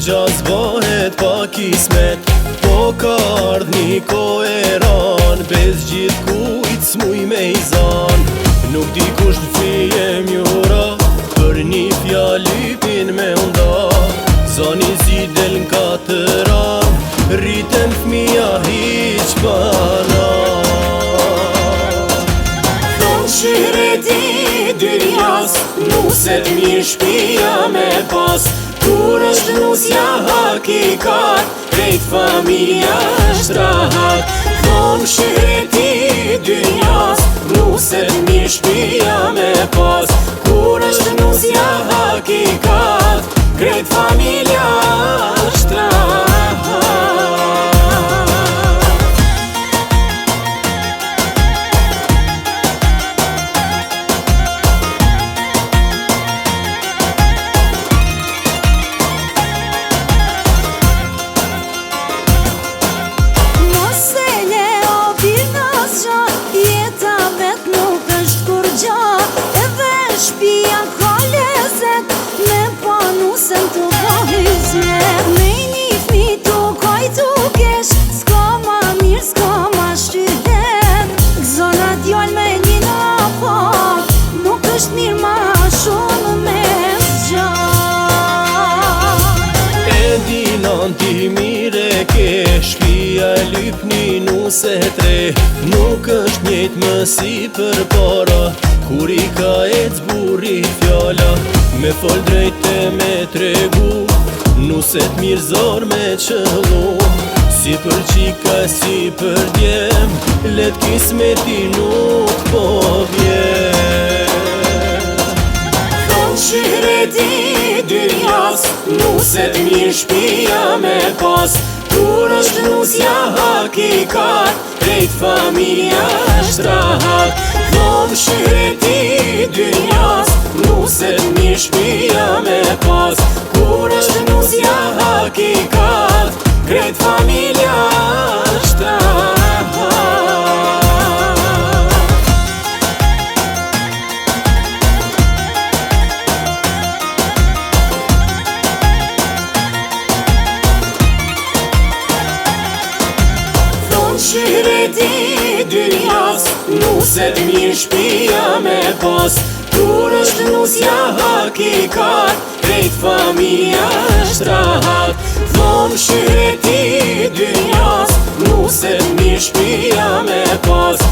gjaz bëhet pa kismet, po ka ardh një kohë e ran, bez gjithë kujt s'muj me i zan. Nuk di kush t'fije mjura, për një fjallypin me unda. Zani zi del n'katëran, rriten fmija hiq pana. Thonë shireti dynjas, nuset një shpia me pas. Kur është nusja hakikat, krejt familja është rahat. Thonë shireti dynjas, nuset një shpia me pas. Kur është nusja hakikat, krejt familja është rahat. Shpia ka lezet, me panusen të bahizmet. Me një fmi të kaj të kesh, s'ka ma mirë, s'ka ma shtyhet. Gzona djall me një napak, nuk është mirë ma shumë me zgjat. E dinan ti mire ke, shpia e lypni nuse tre. Nuk është njejt më si për para, kur i ka ec burri fjalla, me fol drejt e me tregu, nuset mirë zor me qëllu. Si për qika, si për djem, let kismeti nuk po vjen. Thonë shireti dynjas, nuset një shpia me pas. Kur është nusja hakikat, krejt familja është rahat. Thonë shireti dynjas, nuset një shpia me pas. Kur është nusja hakikat, krejt familja është rahat. Shireti dynjas, nuset një shpia me pas. Kur është nusja hakikat, krejt familja është rahat. Thonë shireti dynjas, nuset një shpia me pas.